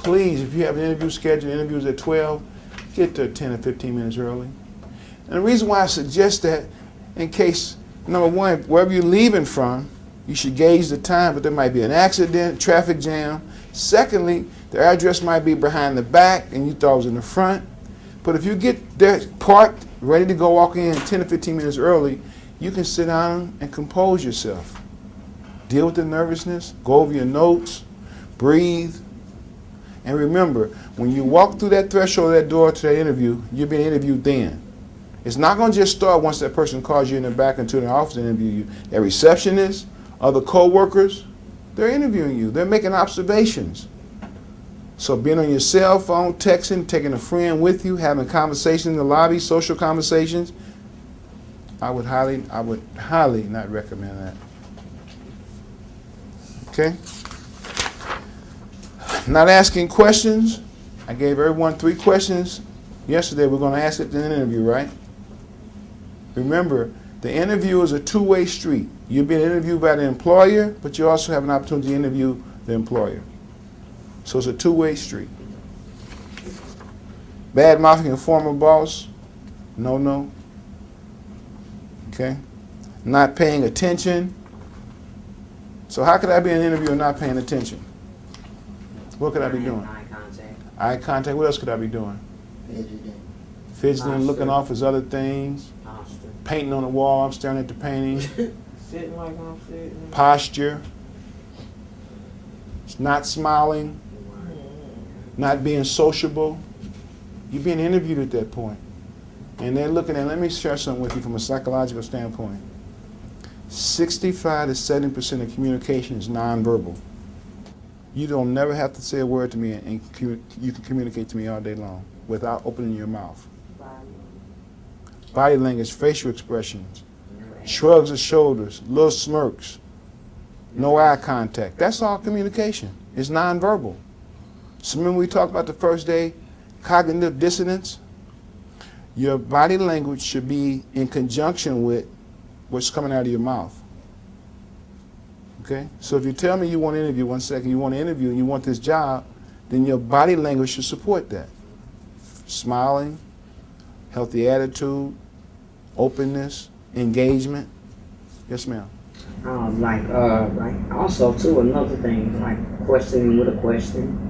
please, if you have an interview scheduled, interviews at 12, get there 10 or 15 minutes early. And the reason why I suggest that, in case, number one, wherever you're leaving from, you should gauge the time, but there might be an accident, traffic jam. Secondly, the address might be behind the back and you thought it was in the front. But if you get there parked, ready to go walk in 10 to 15 minutes early, you can sit down and compose yourself. Deal with the nervousness, go over your notes, breathe. And remember, when you walk through that threshold of that door to that interview, you're being interviewed then. It's not going to just start once that person calls you in the back into the office to interview you. That receptionist, other co-workers, they're interviewing you. They're making observations. So being on your cell phone, texting, taking a friend with you, having conversations in the lobby, social conversations, I would highly not recommend that. Okay? Not asking questions. I gave everyone 3 questions yesterday. We're going to ask it in an interview, right? Remember, the interview is a two-way street. You're being interviewed by the employer, but you also have an opportunity to interview the employer. So it's a two-way street. Bad mouthing a former boss, no. Okay? Not paying attention. So how could I be in an interview and not paying attention? What could I be doing? Eye contact. Eye contact. What else could I be doing? Fidgeting, looking off as other things. Posture. Painting on the wall. I'm staring at the painting. Sitting like I'm sitting. Posture. Not smiling. Not being sociable. You're being interviewed at that point. And they're looking at, let me share something with you from a psychological standpoint. 65 to 70% of communication is nonverbal. You don't never have to say a word to me and you can communicate to me all day long without opening your mouth. Body language, facial expressions, shrugs of shoulders, little smirks, no eye contact. That's all communication. It's nonverbal. So remember we talked about the first day, cognitive dissonance? Your body language should be in conjunction with what's coming out of your mouth. Okay? So if you tell me you want to interview, one second, you want to interview and you want this job, then your body language should support that. Smiling, healthy attitude, openness, engagement. Yes, ma'am. Like also too, another thing, like questioning with a question.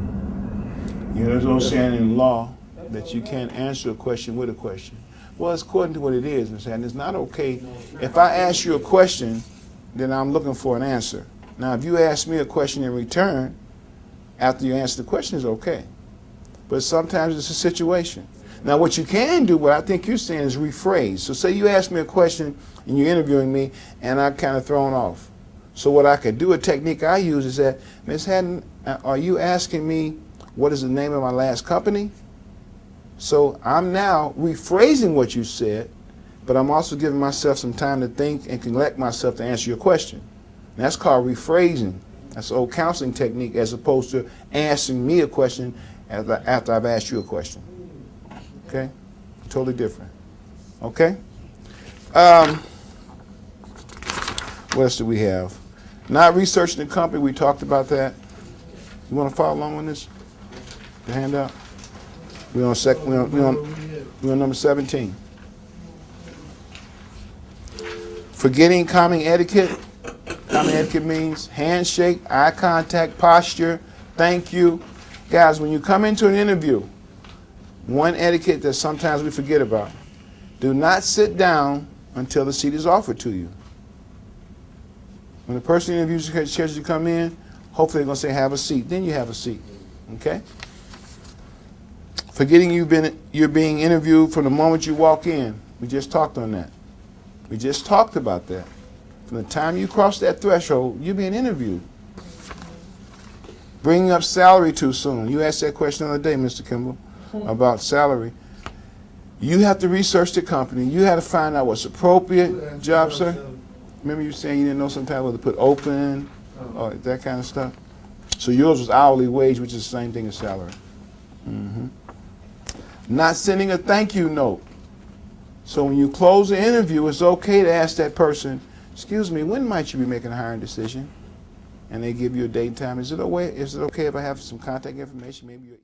You know, there's no saying in law that you can't answer a question with a question. Well, it's according to what it is, Ms. Haddon. It's not okay. If I ask you a question, then I'm looking for an answer. Now, if you ask me a question in return, after you answer the question, is okay. But sometimes it's a situation. Now, what you can do, what I think you're saying, is rephrase. So say you ask me a question and you're interviewing me, and I'm kind of thrown off. So what I could do, a technique I use is that, Ms. Haddon, are you asking me what is the name of my last company? So I'm now rephrasing what you said, but I'm also giving myself some time to think and collect myself to answer your question. And that's called rephrasing. That's an old counseling technique as opposed to answering me a question after I've asked you a question. Okay? Totally different. Okay? What else do we have? Not researching the company, we talked about that. You want to follow along on this? The handout? We're on number 17. Forgetting common etiquette. Common etiquette means handshake, eye contact, posture, thank you. Guys, when you come into an interview, one etiquette that sometimes we forget about, do not sit down until the seat is offered to you. When the person interviews you, you come in, hopefully they're going to say have a seat. Then you have a seat. Okay? Forgetting you're being interviewed from the moment you walk in. We just talked on that. We just talked about that. From the time you cross that threshold, you're being interviewed. Bringing up salary too soon. You asked that question the other day, Mr. Kimball, about salary. You have to research the company. You have to find out what's appropriate. Job, sir? Remember you saying you didn't know sometimes whether to put open or that kind of stuff? So yours was hourly wage, which is the same thing as salary. Mm-hmm. Not sending a thank you note. So when you close the interview, it's okay to ask that person, excuse me, when might you be making a hiring decision? and they give you a date and time. Is it okay if I have some contact information, maybe your